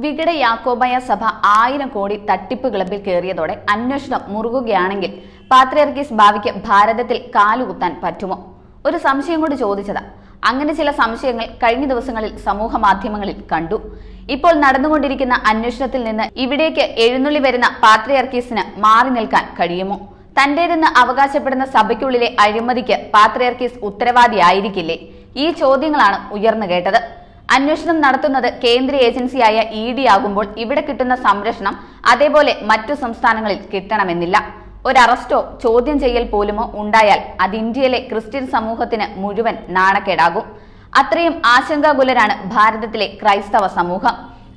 വികട യാക്കോബായ സഭ 1000 കോടി തട്ടിപ്പ് ക്ലബിൽ കയറിയതോടെ അന്വേഷണം മുറുകുകയാണെങ്കിൽ പാത്രിയർക്കീസ് ഭാവിക്ക് ഭാരതത്തിൽ കാലുകുത്താൻ പറ്റുമോ? ഒരു സംശയം കൊണ്ട് ചോദിച്ചതാ. അങ്ങനെ ചില സംശയങ്ങൾ കഴിഞ്ഞ ദിവസങ്ങളിൽ സമൂഹ മാധ്യമങ്ങളിൽ കണ്ടു. ഇപ്പോൾ നടന്നുകൊണ്ടിരിക്കുന്ന അന്വേഷണത്തിൽ നിന്ന് ഇവിടേക്ക് എഴുന്നള്ളി വരുന്ന പാത്രിയർക്കീസിന് മാറി നിൽക്കാൻ കഴിയുമോ? തന്റേതെന്ന് അവകാശപ്പെടുന്ന സഭയ്ക്കുള്ളിലെ അഴിമതിക്ക് പാത്രിയർക്കീസ് ഉത്തരവാദിയായിരിക്കില്ലേ? ഈ ചോദ്യങ്ങളാണ് ഉയർന്നു കേട്ടത്. അന്വേഷണം നടത്തുന്നത് കേന്ദ്ര ഏജൻസിയായ ED ആകുമ്പോൾ ഇവിടെ കിട്ടുന്ന സംരക്ഷണം അതേപോലെ മറ്റു സംസ്ഥാനങ്ങളിൽ കിട്ടണമെന്നില്ല. ഒരു അറസ്റ്റോ ചോദ്യം ചെയ്യൽ പോലുമോ ഉണ്ടായാൽ അത് ഇന്ത്യയിലെ ക്രിസ്ത്യൻ സമൂഹത്തിന് മുഴുവൻ നാണക്കേടാകും. അത്രയും ആശങ്കാകുലരാണ് ഭാരതത്തിലെ ക്രൈസ്തവ സമൂഹം.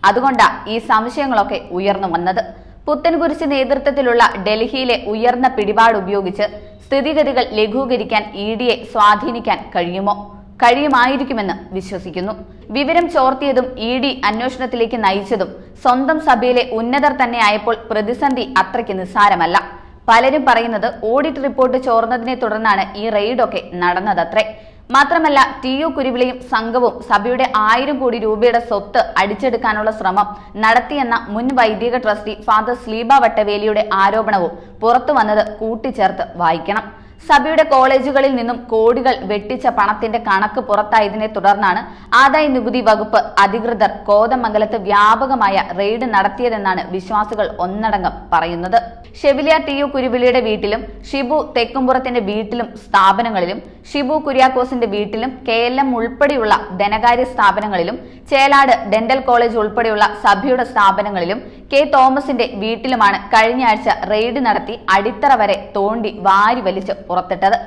അതുകൊണ്ടാണ് ഈ സംശയങ്ങളൊക്കെ ഉയർന്നു വന്നത്. പുത്തൻകുരിശ് നേതൃത്വത്തിലുള്ള ഡൽഹിയിലെ ഉയർന്ന പിടിപാട് ഉപയോഗിച്ച് സ്ഥിതിഗതികൾ ലഘൂകരിക്കാൻ EDയെ സ്വാധീനിക്കാൻ കഴിയുമോ? കഴിയുമായിരിക്കുമെന്ന് വിശ്വസിക്കുന്നു. വിവരം ചോർത്തിയതും ED അന്വേഷണത്തിലേക്ക് നയിച്ചതും സ്വന്തം സഭയിലെ ഉന്നതർ തന്നെ ആയപ്പോൾ പ്രതിസന്ധി അത്രയ്ക്ക് നിസ്സാരമല്ല. പലരും പറയുന്നത് ഓഡിറ്റ് റിപ്പോർട്ട് ചോർന്നതിനെ തുടർന്നാണ് ഈ റെയ്ഡൊക്കെ നടന്നതത്രേ. മാത്രമല്ല TU കുരുവിളയും സംഘവും സഭയുടെ 1000 കോടി രൂപയുടെ സ്വത്ത് അടിച്ചെടുക്കാനുള്ള ശ്രമം നടത്തിയെന്ന മുൻ വൈദിക ട്രസ്റ്റി ഫാദർ സ്ലീബ വട്ടവേലിയുടെ ആരോപണവും പുറത്തു വന്നത് കൂട്ടിച്ചേർത്ത് വായിക്കണം. സഭയുടെ കോളേജുകളിൽ നിന്നും കോടികൾ വെട്ടിച്ച പണത്തിന്റെ കണക്ക് പുറത്തായതിനെ തുടർന്നാണ് ആദായ നികുതി വകുപ്പ് അധികൃതർ കോതമംഗലത്ത് വ്യാപകമായ റെയ്ഡ് നടത്തിയതെന്നാണ് വിശ്വാസികൾ ഒന്നടങ്കം പറയുന്നത്. ഷെവിലിയ TU കുരുവിളിയുടെ വീട്ടിലും ഷിബു തെക്കുംപുറത്തിന്റെ വീട്ടിലും സ്ഥാപനങ്ങളിലും ഷിബു കുര്യാക്കോസിന്റെ വീട്ടിലും KLM ഉൾപ്പെടെയുള്ള ധനകാര്യ സ്ഥാപനങ്ങളിലും ചേലാട് ഡെന്റൽ കോളേജ് ഉൾപ്പെടെയുള്ള സഭയുടെ സ്ഥാപനങ്ങളിലും K തോമസിന്റെ വീട്ടിലുമാണ് കഴിഞ്ഞ ആഴ്ച റെയ്ഡ് നടത്തി അടിത്തറ വരെ തോണ്ടി വാരി വലിച്ച് പുറത്തിട്ടത്.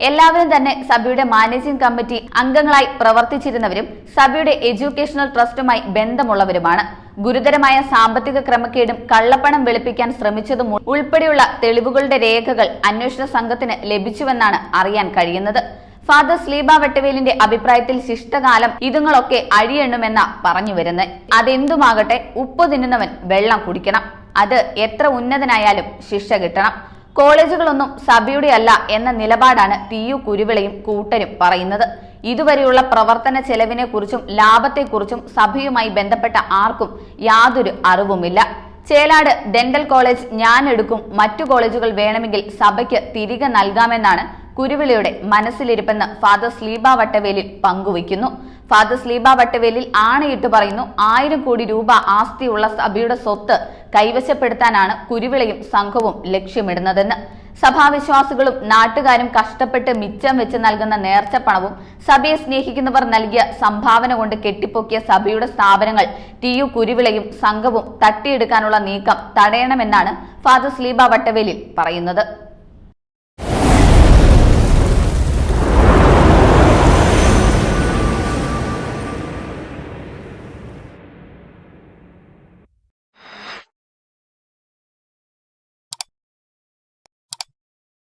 എല്ലാവരും തന്നെ സഭയുടെ മാനേജിംഗ് കമ്മിറ്റി അംഗങ്ങളായി പ്രവർത്തിച്ചിരുന്നവരും സഭയുടെ എഡ്യൂക്കേഷണൽ ട്രസ്റ്റുമായി ബന്ധമുള്ളവരുമാണ്. ഗുരുതരമായ സാമ്പത്തിക ക്രമക്കേടും കള്ളപ്പണം വെളുപ്പിക്കാൻ ശ്രമിച്ചതും ഉൾപ്പെടെയുള്ള തെളിവുകളുടെ രേഖകൾ അന്വേഷണ സംഘത്തിന് ലഭിച്ചുവെന്നാണ് അറിയാൻ കഴിയുന്നത്. ഫാദർ സ്ലീബ വട്ടവേലിന്റെ അഭിപ്രായത്തിൽ ശിഷ്ടകാലം ഇതുങ്ങളൊക്കെ അഴിയെണ്ണുമെന്ന പറഞ്ഞു വരുന്നത്. അതെന്തുമാകട്ടെ, ഉപ്പ് തിന്നുന്നവൻ വെള്ളം കുടിക്കണം. അത് എത്ര ഉന്നതനായാലും ശിക്ഷ കിട്ടണം. കോളേജുകളൊന്നും സഭയുടെ അല്ല എന്ന നിലപാടാണ് TU കുരുവിളയും കൂട്ടരും പറയുന്നത്. ഇതുവരെയുള്ള പ്രവർത്തന ചെലവിനെ കുറിച്ചും ലാഭത്തെക്കുറിച്ചും സഭയുമായി ബന്ധപ്പെട്ട ആർക്കും യാതൊരു അറിവുമില്ല. ചേലാട് ഡെന്റൽ കോളേജ് ഞാൻ എടുക്കും, മറ്റു കോളേജുകൾ വേണമെങ്കിൽ സഭയ്ക്ക് തിരികെ നൽകാമെന്നാണ് കുരുവിളയുടെ മനസ്സിലിരിപ്പെന്ന് ഫാദർ സ്ലീബ വട്ടവേലിൽ പങ്കുവയ്ക്കുന്നു. ഫാദർ സ്ലീബ വട്ടവേലിൽ ആണയിട്ട് പറയുന്നു, 1000 കോടി രൂപ ആസ്തിയുള്ള സഭയുടെ സ്വത്ത് കൈവശപ്പെടുത്താനാണ് കുരുവിളയും സംഘവും ലക്ഷ്യമിടുന്നതെന്ന്. സഭാവിശ്വാസികളും നാട്ടുകാരും കഷ്ടപ്പെട്ട് മിച്ചം വെച്ച് നൽകുന്ന നേർച്ചപ്പണവും സഭയെ സ്നേഹിക്കുന്നവർ നൽകിയ സംഭാവന കൊണ്ട് കെട്ടിപ്പൊക്കിയ സഭയുടെ സ്ഥാപനങ്ങൾ TU കുരുവിളയും സംഘവും തട്ടിയെടുക്കാനുള്ള നീക്കം തടയണമെന്നാണ് ഫാദർ സ്ലീബ വട്ടവേലിൽ പറയുന്നത്.